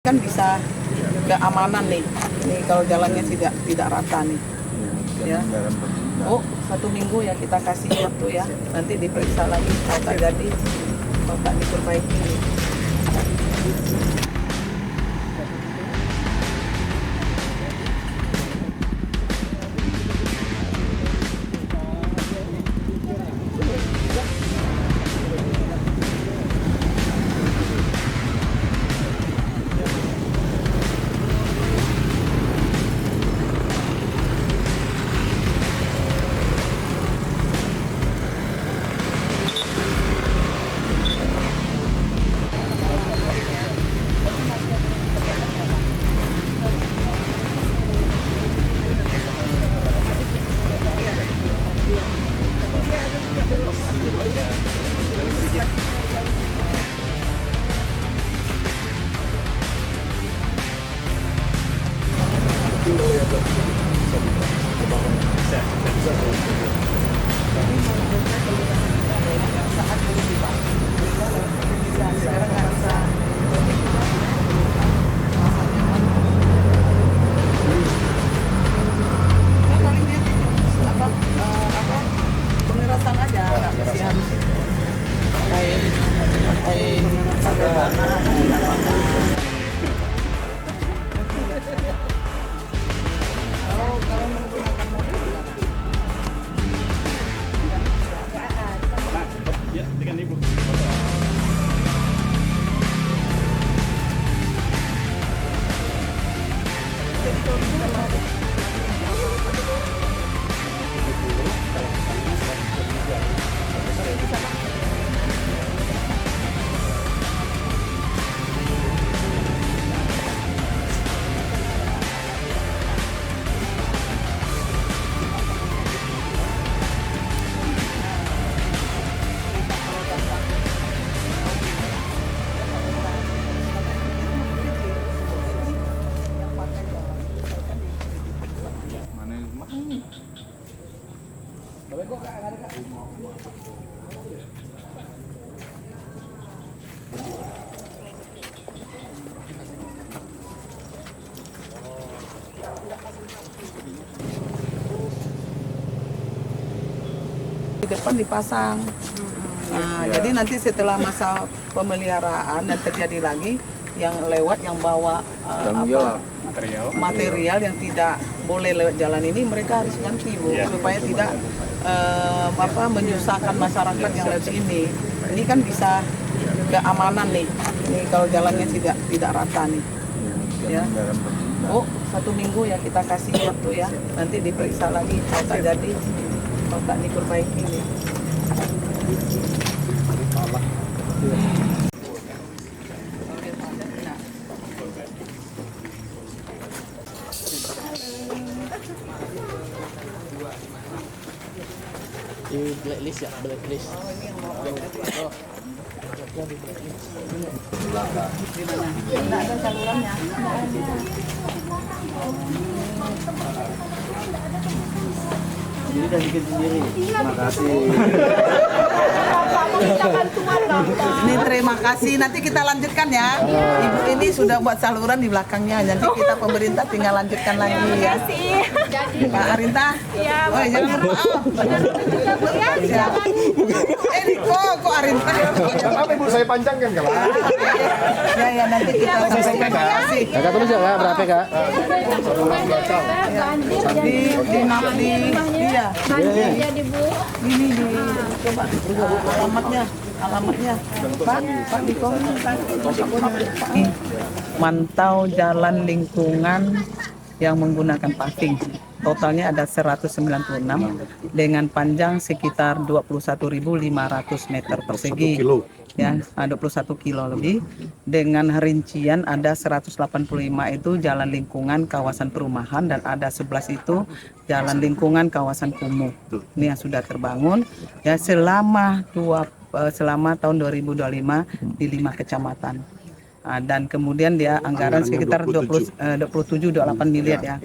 kan bisa keamanan nih. Ini kalau jalannya tidak rata nih. Ya. Oh, 1 minggu ya kita kasih waktu ya. Nanti diperiksa lagi kalau tak jadi, kalau tak diperbaiki. Pengerasan aja, nggak mesti harus pakai sederhana. Kalau menggunakan mobil Ya, dengan ibu. di depan dipasang. Nah, jadi nanti setelah masa pemeliharaan dan terjadi lagi yang lewat yang bawa material yang tidak boleh lewat jalan ini, mereka harus ganti, Bu, supaya tidak menyusahkan masyarakat yang lewat sini. Ini kan bisa keamanan nih. Ini kalau jalannya tidak rata nih. Ya. Oh, 1 minggu ya kita kasih waktu ya. Nanti diperiksa lagi kalau tak jadi, kalau tak diperbaiki nih. Di blacklist ya, blacklist. Tidak ada salurannya. Jadi udah bikin sendiri. Terima kasih. Ini terima kasih. Nanti kita lanjutkan ya. Ibu ini sudah buat saluran di belakangnya. Nanti kita pemerintah tinggal lanjutkan lagi ya. Pak Arinta. Iya. Oh, jangan maaf. Kok Arinta? Apa Ibu saya panjangkan kalau? Ya nanti kita sampaikan. Terima kasih. Kakak tulis ya, Kak, berapa, Kak? Di iya. Jadi Bu. Ini coba alamatnya Pak di komen. Mantau jalan lingkungan yang menggunakan paving. Totalnya ada 196 dengan panjang sekitar 21.500 meter persegi. Ya, 21 kilo lebih. Dengan rincian ada 185 itu jalan lingkungan kawasan perumahan dan ada 11 itu jalan lingkungan kawasan kumuh. Ini yang sudah terbangun ya selama tahun 2025 di 5 kecamatan. Dan kemudian dia anggaran sekitar 27-28 miliar ya,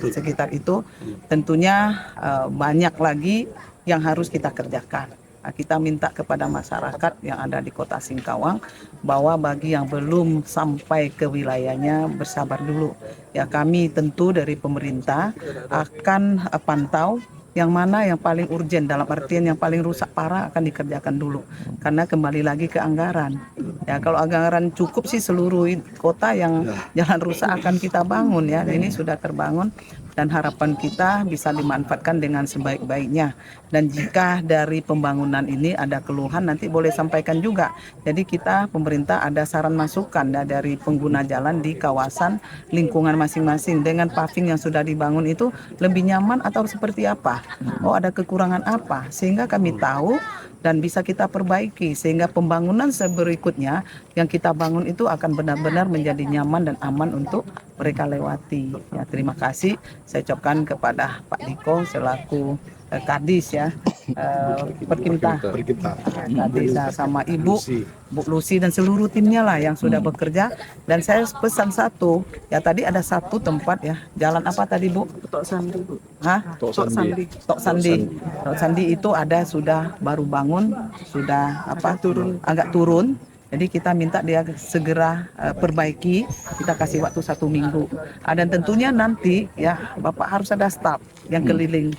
sekitar itu. Tentunya banyak lagi yang harus kita kerjakan. Nah, kita minta kepada masyarakat yang ada di Kota Singkawang bahwa bagi yang belum sampai ke wilayahnya bersabar dulu. Ya, kami tentu dari pemerintah akan pantau yang mana yang paling urgent, dalam artian yang paling rusak parah akan dikerjakan dulu, karena kembali lagi ke anggaran. Ya, kalau anggaran cukup sih seluruh kota yang jalan rusak akan kita bangun ya. Ini sudah terbangun dan harapan kita bisa dimanfaatkan dengan sebaik-baiknya. Dan jika dari pembangunan ini ada keluhan, nanti boleh sampaikan juga. Jadi kita pemerintah ada saran masukan ya, dari pengguna jalan di kawasan lingkungan masing-masing dengan paving yang sudah dibangun itu lebih nyaman atau seperti apa? Oh, ada kekurangan apa? Sehingga kami tahu dan bisa kita perbaiki sehingga pembangunan berikutnya yang kita bangun itu akan benar-benar menjadi nyaman dan aman untuk mereka lewati. Ya, terima kasih saya ucapkan kepada Pak Diko selaku Kadis ya, Perkimta Kadis sama Ibu Bu Lucy dan seluruh timnya lah yang sudah bekerja. Dan saya pesan satu, ya tadi ada satu tempat ya, jalan apa tadi Bu? Tok Sandi, Bu. Hah? Tok Sandi itu ada sudah baru bangun, sudah apa? Agak turun. Jadi kita minta dia segera perbaiki. Kita kasih waktu 1 minggu. Dan tentunya nanti ya Bapak harus ada staf yang keliling.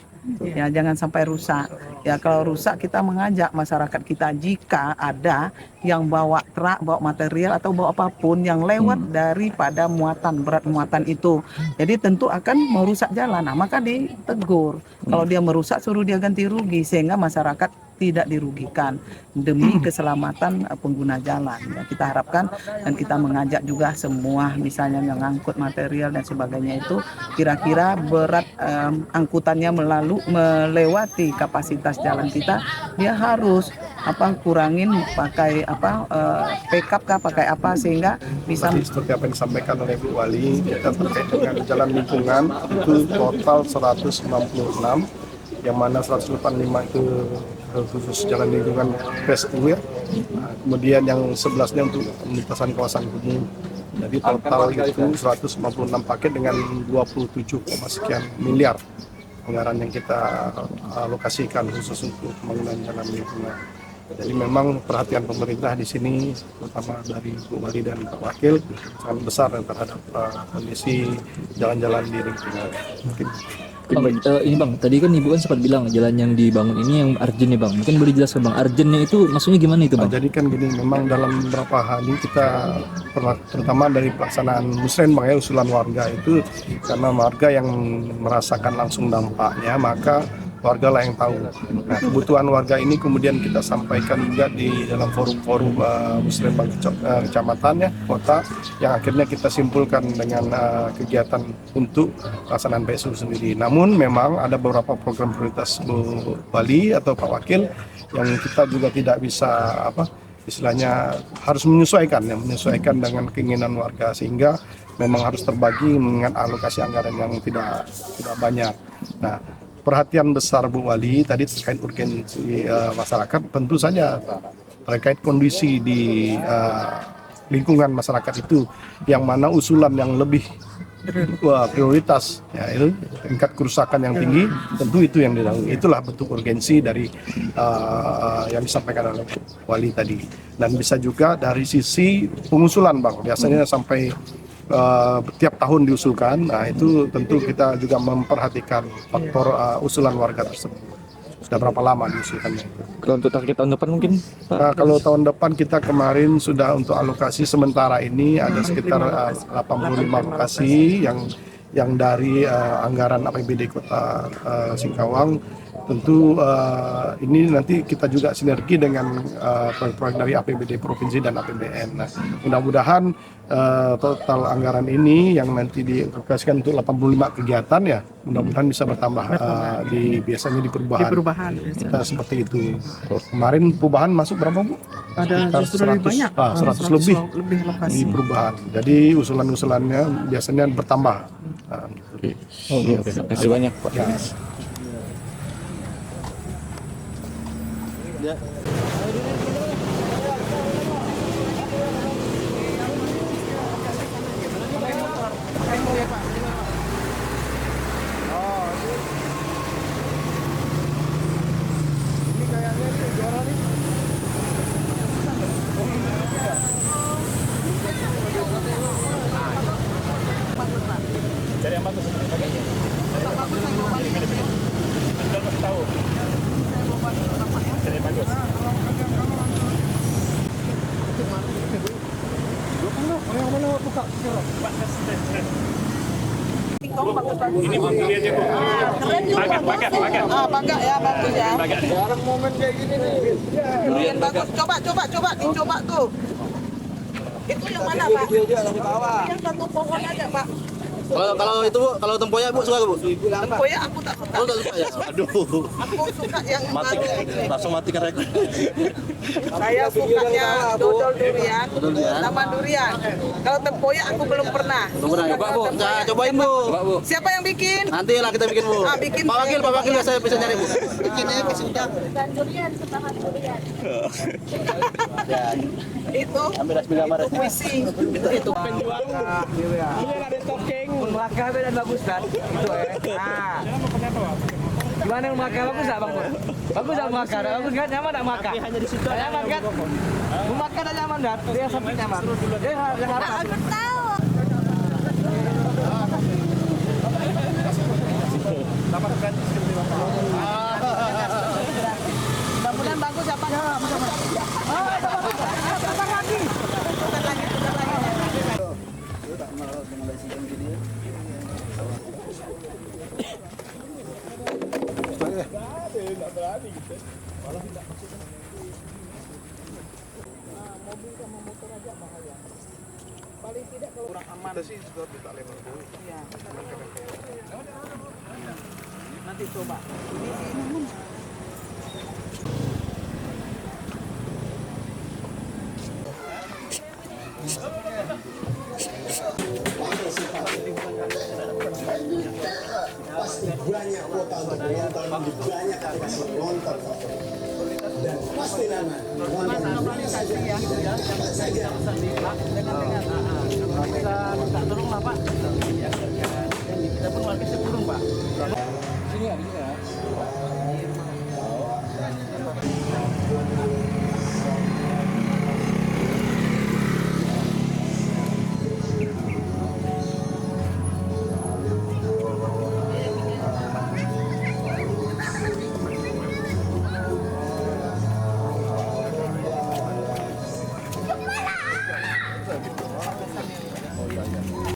Ya, jangan sampai rusak. Ya, kalau rusak kita mengajak masyarakat kita jika ada yang bawa truk, bawa material atau bawa apapun yang lewat daripada muatan, berat muatan itu. Jadi tentu akan merusak jalan. Nah, maka ditegur. Kalau dia merusak suruh dia ganti rugi sehingga masyarakat tidak dirugikan demi keselamatan pengguna jalan. Ya, kita harapkan dan kita mengajak juga semua misalnya yang ngangkut material dan sebagainya itu kira-kira berat angkutannya melewati kapasitas jalan kita, dia harus kurangin pakai pickup kah, pakai apa sehingga bisa. Tadi seperti apa yang disampaikan oleh Bu Wali, kita terkait dengan jalan lingkungan itu total 196, yang mana 185 itu khusus jalan lingkungan Pes Uwir, kemudian yang 11-nya untuk lintasan kawasan kumuh. Jadi total itu 156 paket dengan 27, sekian miliar anggaran yang kita alokasikan khusus untuk pembangunan jalan lingkungan. Jadi memang perhatian pemerintah di sini, terutama dari Bu Wali dan Pak Wakil, sangat besar terhadap kondisi jalan-jalan di lingkungan. Mungkin Bang, ini Bang, tadi kan Ibu kan sempat bilang jalan yang dibangun ini yang urgent nih Bang. Mungkin boleh jelaskan Bang, urgentnya itu maksudnya gimana itu Bang? jadi kan gini, memang dalam beberapa hari kita pernah, terutama dari pelaksanaan musren Bang ya, usulan warga itu, karena warga yang merasakan langsung dampaknya, maka warga lah yang tahu. Nah, kebutuhan warga ini kemudian kita sampaikan juga di dalam forum-forum muslim kecamatan ya, kota, yang akhirnya kita simpulkan dengan kegiatan untuk pelaksanaan PSU sendiri. Namun memang ada beberapa program prioritas Bu Wali atau Pak Wakil yang kita juga tidak bisa istilahnya harus menyesuaikan dengan keinginan warga, sehingga memang harus terbagi dengan alokasi anggaran yang tidak banyak. Nah, perhatian besar Bu Wali tadi terkait urgensi masyarakat, tentu saja terkait kondisi di lingkungan masyarakat itu, yang mana usulan yang lebih prioritas ya, itu tingkat kerusakan yang tinggi, tentu itu yang didahului. Itulah bentuk urgensi dari yang disampaikan oleh Bu Wali tadi. Dan bisa juga dari sisi pengusulan Bang, biasanya sampai tiap tahun diusulkan. Nah, itu tentu kita juga memperhatikan faktor usulan warga tersebut. Sudah berapa lama diusulkannya itu. Kalau untuk target tahun depan mungkin Pak? Nah, kalau tahun depan kita kemarin sudah untuk alokasi sementara ini ada sekitar 85 lokasi yang dari anggaran APBD Kota Singkawang. Tentu ini nanti kita juga sinergi dengan proyek-proyek dari APBD Provinsi dan APBN. Nah, mudah-mudahan total anggaran ini yang nanti dialokasikan untuk 85 kegiatan ya, mudah-mudahan bisa bertambah biasanya di perubahan. Kita seperti itu. Kemarin perubahan masuk berapa Bu? Ada justru lebih banyak, 100 lebih lokasi di perubahan. Jadi usulan-usulannya biasanya bertambah. Nah, Oke, terima kasih banyak Pak. ya. Ini kayaknya juara Ini beli aja Bu. Keren juga. Paket. Pakai ya, bagus ya. Jarang momen kayak gini nih. Durian bagus. Coba, dicoba tuh. Itu yang mana, Pak? Yang satu pohon aja, Pak. Kalau itu Bu, kalau tempoyak Bu suka Bu? Tempoyak aku tak suka. Oh, tak suka ya. Aduh. Aku suka yang Mati, baru. langsung matikan rekor. Saya sukanya dodol durian durian. sama durian. Kalau tempoyak aku belum pernah. Coba Bu, saya cobain Bu. Siapa yang bikin? Nanti lah kita bikin Bu. Bikin. Pak Wakil saya bisa nyari Bu. Bikin ya, Dan durian, semangat durian. itu. Ambil asmi gambar. Itu puisi. Itu. Melaka dan bagus kan? Itu Nah. Gimana Melaka bagus enggak Bang? Bagus enggak Melaka? Bagus kan? Nyaman enggak Melaka? Hanya di situ. Nyaman kan? Melaka dan nyaman kan? Dia sampai nyaman. Dia harap. Aku tahu. Mudah-mudahan bagus ya Pak. Nanti coba. Pasti banyak kuota untuk penonton, banyak kasih penonton, dan pasti nama nonton saja dapat saja. Kita minta tolong lah Pak. Kita pun warga